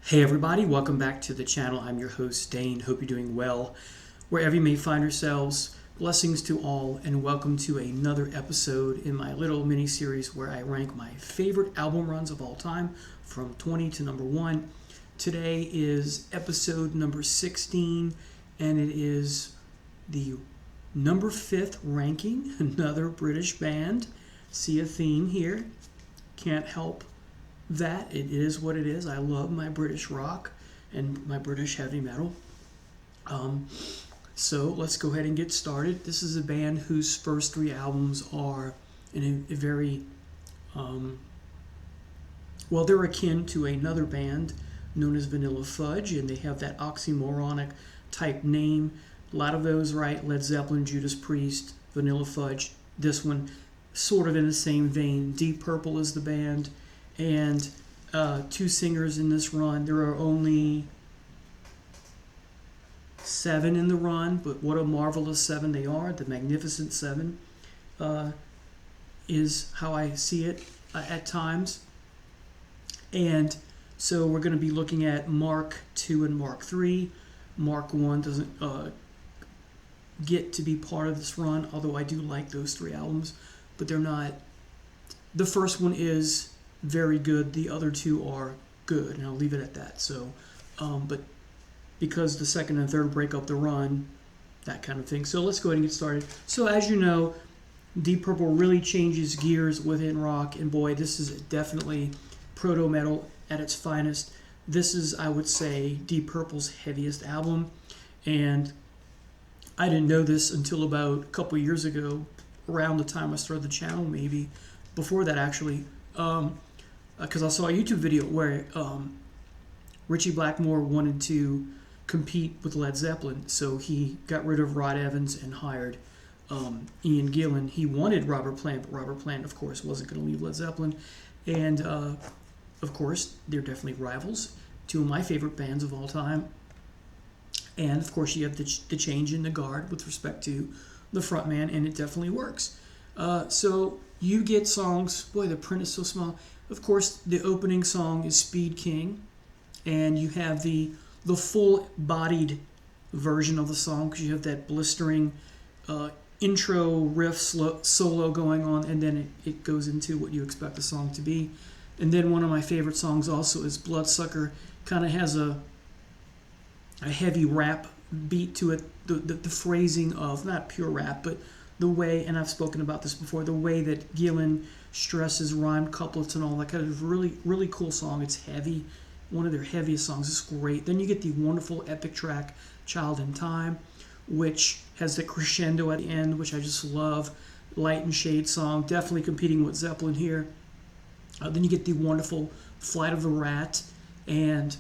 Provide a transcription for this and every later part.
Hey everybody, welcome back to the channel. I'm your host Dane. Hope you're doing well wherever you may find yourselves. Blessings to all and welcome to another episode in my little mini series where I rank my favorite album runs of all time from 20 to number 1. Today is episode number 16 and it is the number 5th ranking, another British band. See a theme here. Can't help that. It is what it is. I love my British rock and my British heavy metal. So let's go ahead and get started. This is a band whose first 3 albums are in a very, they're akin to another band known as Vanilla Fudge, and they have that oxymoronic type name. A lot of those, right? Led Zeppelin, Judas Priest, Vanilla Fudge. This one, sort of in the same vein. Deep Purple is the band. And 2 singers in this run. There are only 7 in the run, but what a marvelous 7 they are. The Magnificent 7 is how I see it at times. And so we're going to be looking at Mark II and Mark III. Mark I doesn't get to be part of this run, although I do like those 3 albums, but they're not. The first one is very good. The other 2 are good, and I'll leave it at that. So, but because the second and third break up the run, that kind of thing. So let's go ahead and get started. So as you know, Deep Purple really changes gears within rock, and boy, this is definitely proto-metal at its finest. This is, I would say, Deep Purple's heaviest album, and I didn't know this until about a couple years ago, around the time I started the channel, maybe before that actually. Because I saw a YouTube video where Ritchie Blackmore wanted to compete with Led Zeppelin, so he got rid of Rod Evans and hired Ian Gillan. He wanted Robert Plant, but Robert Plant, of course, wasn't going to leave Led Zeppelin. And, of course, they're definitely rivals, 2 of my favorite bands of all time. And, of course, you have the change in the guard with respect to the frontman, and it definitely works. So you get songs, boy, the print is so small. Of course, the opening song is Speed King, and you have the full-bodied version of the song because you have that blistering intro riff solo going on, and then it goes into what you expect the song to be. And then one of my favorite songs also is Bloodsucker. Kind of has a heavy rap beat to it. The phrasing of, not pure rap, but the way, and I've spoken about this before, the way that Gillan stresses rhymed couplets and all that kind of really, really cool song. It's heavy, one of their heaviest songs. It's great. Then you get the wonderful epic track, Child in Time, which has the crescendo at the end, which I just love. Light and Shade song, definitely competing with Zeppelin here. Then you get the wonderful Flight of the Rat, and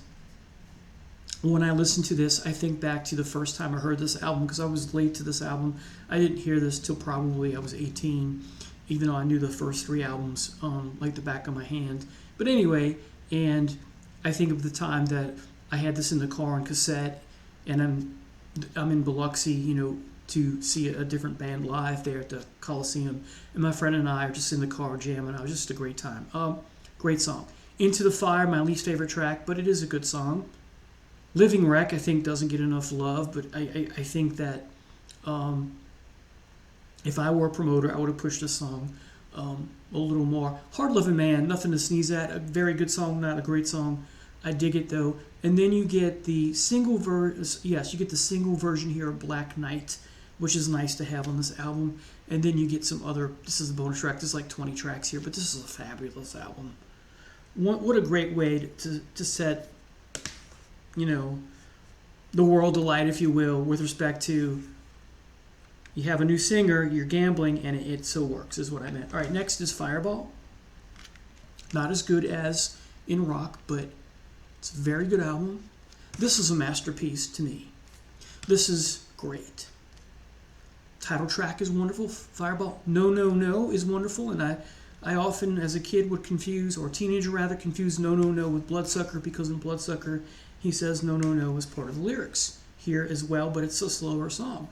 when I listen to this, I think back to the first time I heard this album, because I was late to this album. I didn't hear this till probably I was 18, even though I knew the first 3 albums like the back of my hand. But anyway, and I think of the time that I had this in the car on cassette, and I'm in Biloxi, to see a different band live there at the Coliseum, and my friend and I are just in the car jamming. It was just a great time. Great song. Into the Fire, my least favorite track, but it is a good song. Living Wreck, I think, doesn't get enough love, but I think that if I were a promoter, I would have pushed this song a little more. Hard Loving Man, nothing to sneeze at. A very good song, not a great song. I dig it, though. And then you get the single version. Yes, you get the single version here of Black Knight, which is nice to have on this album. And then you get some other. This is a bonus track. There's like 20 tracks here, but this is a fabulous album. What a great way to set, the world alight, if you will, with respect to you have a new singer, you're gambling, and it so works, is what I meant. All right, next is Fireball. Not as good as in rock, but it's a very good album. This is a masterpiece to me. This is great. Title track is wonderful. Fireball. No, No, No is wonderful, and I often, as a kid, would confuse, or teenager rather, confuse No, No, No with Bloodsucker, because in Bloodsucker, he says No, No, No as part of the lyrics here as well, but it's a slower song.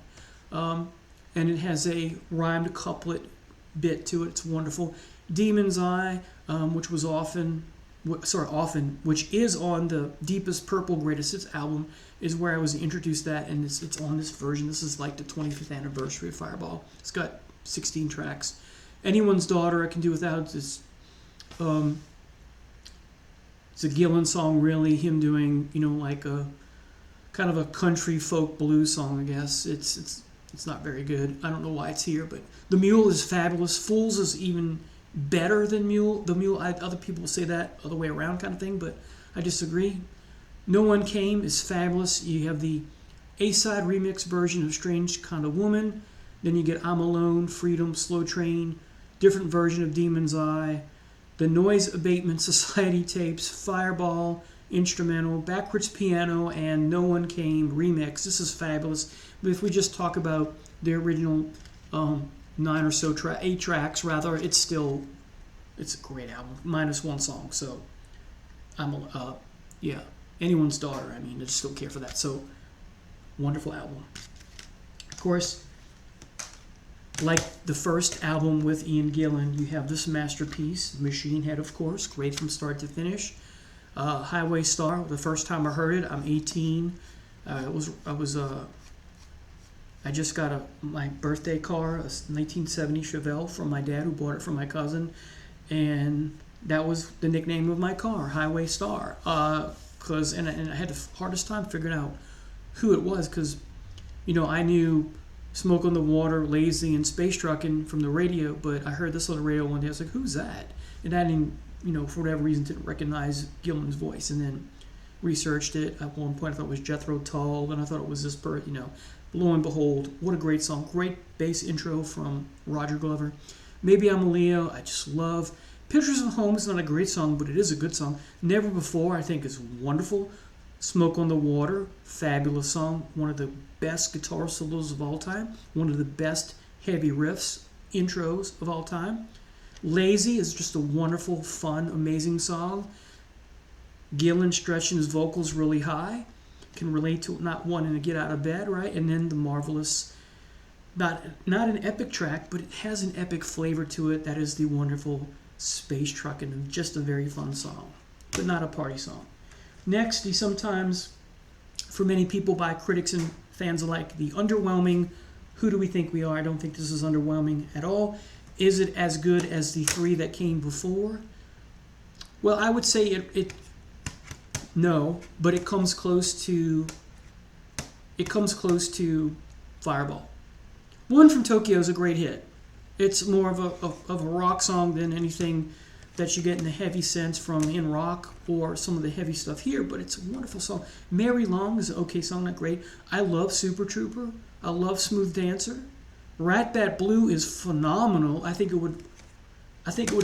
And it has a rhymed couplet bit to it. It's wonderful. Demon's Eye, which was often often, which is on the Deepest Purple Greatest Hits album, is where I was introduced to that, and it's on this version. This is like the 25th anniversary of Fireball. It's got 16 tracks. Anyone's Daughter I can do without. It's a Gillan song, really. Him doing, like a kind of a country folk blues song, I guess. It's not very good. I don't know why it's here, but The Mule is fabulous. Fools is even better than Mule. The Mule, other people will say that other way around kind of thing, but I disagree. No One Came is fabulous. You have the A-side remix version of Strange Kind of Woman. Then you get I'm Alone, Freedom, Slow Train, different version of Demon's Eye, the Noise Abatement Society tapes, Fireball, instrumental, backwards piano, and No One Came remix. This is fabulous. But if we just talk about the original 8 tracks rather, it's a great album, minus one song. So Anyone's Daughter. I just don't care for that. So wonderful album. Of course, like the first album with Ian Gillan, you have this masterpiece, Machine Head, of course, great from start to finish. Highway Star. The first time I heard it, I'm 18. I just got my birthday car, a 1970 Chevelle from my dad, who bought it from my cousin, and that was the nickname of my car, Highway Star. And I had the hardest time figuring out who it was, because I knew Smoke on the Water, Lazy, and Space Truckin' from the radio, but I heard this on the radio one day. I was like, who's that? And I didn't, for whatever reason, didn't recognize Gillan's voice, and then researched it. At one point I thought it was Jethro Tull, then I thought it was this bird, Lo and behold, what a great song. Great bass intro from Roger Glover. Maybe I'm a Leo, I just love. Pictures of Home is not a great song, but it is a good song. Never Before, I think, is wonderful. Smoke on the Water, fabulous song. One of the best guitar solos of all time. One of the best heavy riffs, intros of all time. Lazy is just a wonderful, fun, amazing song. Gillan stretching his vocals really high. Can relate to not wanting to get out of bed, right? And then the marvelous, not an epic track, but it has an epic flavor to it. That is the wonderful Space Truckin', and just a very fun song, but not a party song. Next, the sometimes, for many people, by critics and fans alike, the underwhelming Who Do We Think We Are? I don't think this is underwhelming at all. Is it as good as the three that came before? Well, I would say no, but it comes close to Fireball. One from Tokyo is a great hit. It's more of a rock song than anything that you get in the heavy sense from In Rock or some of the heavy stuff here, but it's a wonderful song. Mary Long is an okay song, not great. I love Super Trooper. I love Smooth Dancer. Rat Bat Blue is phenomenal. I think it would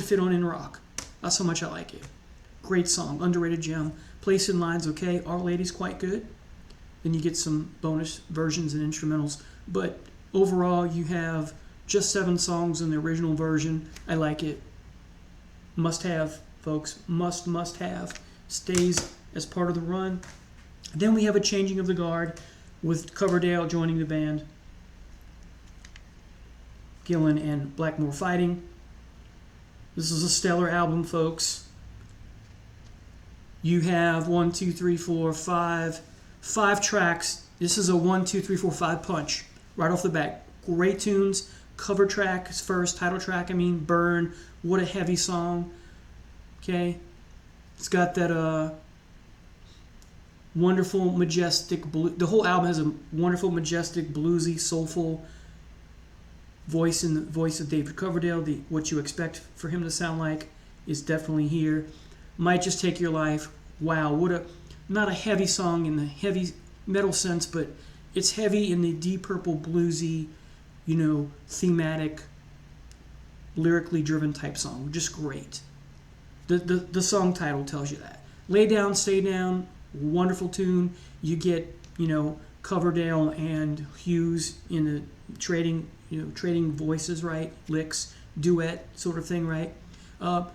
fit on In Rock. That's how much I like it. Great song, underrated gem. Place in Line's okay. Our Lady's quite good. Then you get some bonus versions and instrumentals. But overall, you have just 7 songs in the original version. I like it. Must have, folks. Must have. Stays as part of the run. Then we have a changing of the guard with Coverdale joining the band. Gillan and Blackmore fighting. This is a stellar album, folks. You have 5 tracks. This is a 1, 2, 3, 4, 5 punch right off the bat. Great tunes. Cover track is first. Title track, Burn. What a heavy song. Okay. It's got that wonderful, majestic the whole album has a wonderful, majestic, bluesy, soulful voice in the voice of David Coverdale. What you expect for him to sound like is definitely here. Might Just Take Your Life. Wow, not a heavy song in the heavy metal sense, but it's heavy in the Deep Purple bluesy, thematic, lyrically driven type song. Just great. The song title tells you that. Lay Down, Stay Down, wonderful tune. You get, Coverdale and Hughes in the trading voices, right? Licks, duet sort of thing, right?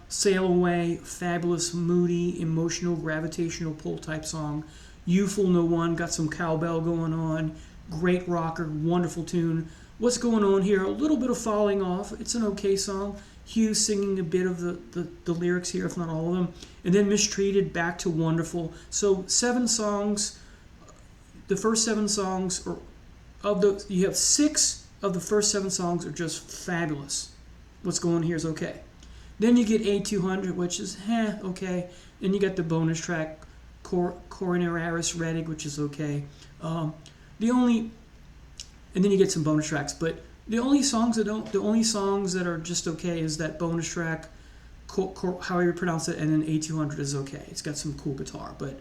Sail Away, fabulous, moody, emotional, gravitational pull type song. You Fool No One, got some cowbell going on. Great rocker, wonderful tune. What's going on here? A little bit of falling off. It's an okay song. Hughes singing a bit of the lyrics here, if not all of them. And then Mistreated, back to Wonderful. So 7 songs. The first 7 songs, or of those, you have 6 of the first 7 songs are just fabulous. What's going on here is okay. Then you get A200, which is okay. Then you got the bonus track, Coronarius Redig, which is okay. And then you get some bonus tracks, but the only songs that are just okay is that bonus track, however you pronounce it, and then A200 is okay. It's got some cool guitar, but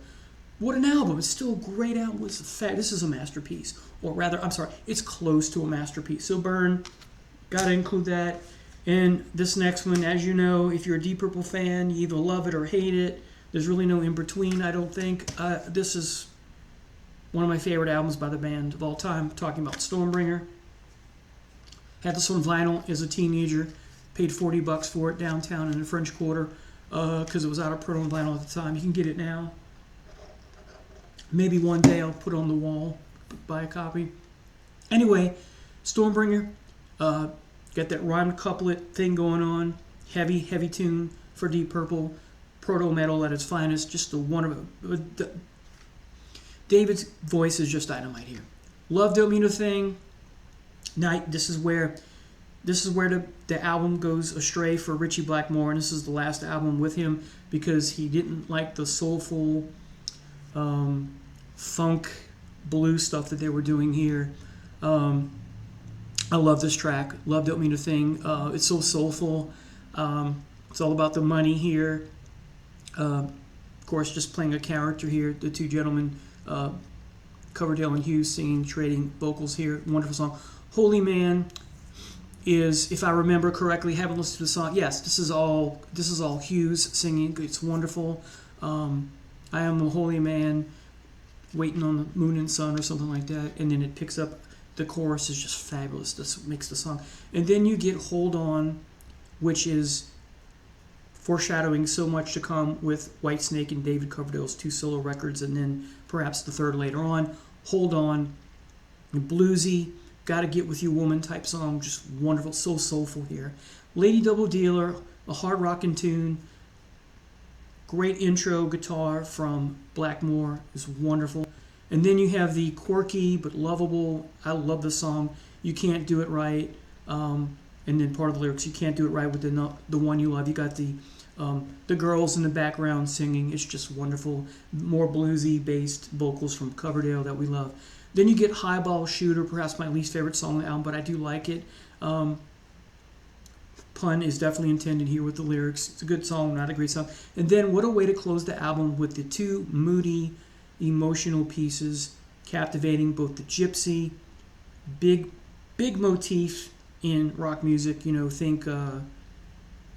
what an album! It's still a great album. This is a masterpiece, or rather, I'm sorry, it's close to a masterpiece. So Burn, gotta include that. And this next one, as you know, if you're a Deep Purple fan, you either love it or hate it. There's really no in between, I don't think. This is one of my favorite albums by the band of all time. I'm talking about Stormbringer. Had this on vinyl as a teenager. Paid $40 for it downtown in the French Quarter because it was out of print on vinyl at the time. You can get it now. Maybe one day I'll put it on the wall, buy a copy. Anyway, Stormbringer, got that rhymed couplet thing going on. Heavy tune for Deep Purple. Proto metal at its finest. Just a wonderful. David's voice is just dynamite here. Love Don't Mean a Thing. Night. This is where the album goes astray for Ritchie Blackmore, and this is the last album with him because he didn't like the soulful, funk, blues stuff that they were doing here. I love this track. Love Don't Mean a Thing. It's so soulful. It's all about the money here. Of course, just playing a character here. The two gentlemen, Coverdale and Hughes, singing, trading vocals here. Wonderful song. Holy Man is, if I remember correctly, haven't listened to the song. Yes, this is all Hughes singing. It's wonderful. I am a holy man, waiting on the moon and sun, or something like that. And then it picks up. The chorus is just fabulous. This makes the song. And then you get Hold On, which is foreshadowing so much to come with Whitesnake and David Coverdale's 2 solo records, and then perhaps the third later on. Hold On, bluesy, Gotta Get With You Woman type song, just wonderful, so soulful here. Lady Double Dealer, a hard rockin' tune, great intro guitar from Blackmore, is wonderful. And then you have the quirky but lovable, I love the song, You Can't Do It Right, and then part of the lyrics, you can't do it right with the one you love. You got the girls in the background singing. It's just wonderful. More bluesy based vocals from Coverdale that we love. Then you get Highball Shooter, perhaps my least favorite song on the album, but I do like it. Pun is definitely intended here with the lyrics. It's a good song, not a great song. And then what a way to close the album with the 2 moody, emotional pieces, captivating both the gypsy, big motif in rock music. Think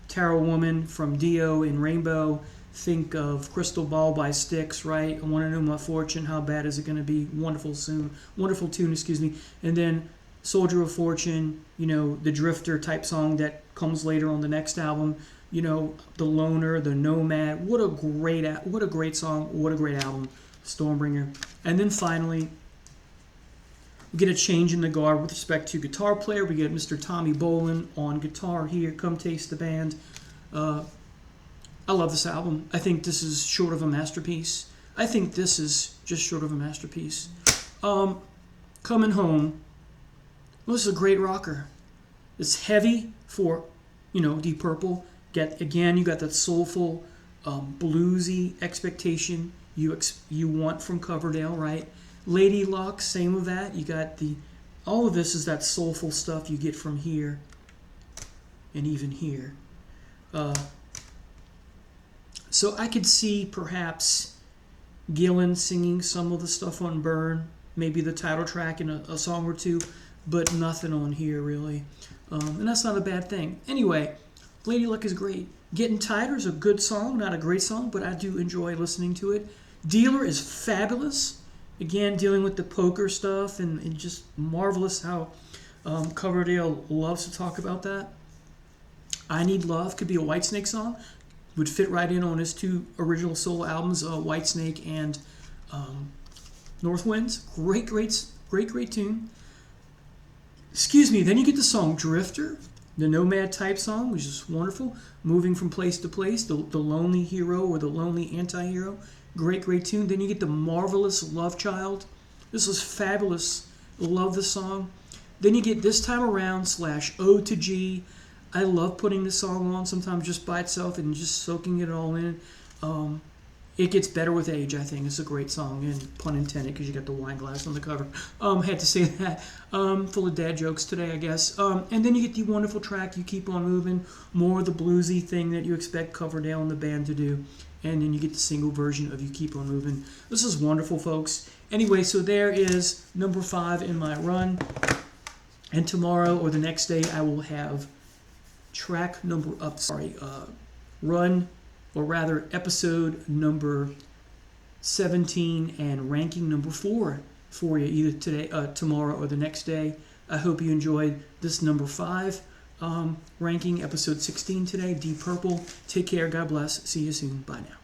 Tarot Woman from Dio in Rainbow. Think of Crystal Ball by Styx, right? I Want to Know My Fortune. How bad is it going to be? Wonderful tune, excuse me. And then Soldier of Fortune, the Drifter type song that comes later on the next album. The Loner, the Nomad. What a great song. What a great album. Stormbringer. And then finally, we get a change in the guard with respect to guitar player. We get Mr. Tommy Bolin on guitar here. Come Taste the Band. I love this album. I think this is short of a masterpiece. Coming Home. Well, this is a great rocker. It's heavy for, Deep Purple. You got that soulful, bluesy expectation you want from Coverdale, right? Lady Luck, same of that. You got all of this is that soulful stuff you get from here and even here. So I could see perhaps Gillan singing some of the stuff on Burn, maybe the title track and a song or two, but nothing on here really. And that's not a bad thing. Anyway, Lady Luck is great. Getting Tighter is a good song, not a great song, but I do enjoy listening to it. Dealer is fabulous. Again, dealing with the poker stuff and just marvelous how Coverdale loves to talk about that. I Need Love could be a Whitesnake song. Would fit right in on his 2 original solo albums, Whitesnake and North Winds. Great tune. Excuse me, then you get the song Drifter. The Nomad type song, which is wonderful. Moving from place to place. The Lonely Hero or the Lonely Anti-Hero. Great, great tune. Then you get the marvelous Love Child. This is fabulous. Love the song. Then you get This Time Around / O to G. I love putting this song on sometimes just by itself and just soaking it all in. It gets better with age, I think. It's a great song, and pun intended because you got the wine glass on the cover. Had to say that. Full of dad jokes today, I guess. And then you get the wonderful track, You Keep On Moving, more of the bluesy thing that you expect Coverdale and the band to do. And then you get the single version of You Keep On Moving. This is wonderful, folks. Anyway, so there is number 5 in my run. And tomorrow or the next day, I will have run, or rather episode number 17 and ranking number 4 for you, either today, tomorrow, or the next day. I hope you enjoyed this number 5 ranking, episode 16 today, Deep Purple. Take care, God bless, see you soon, bye now.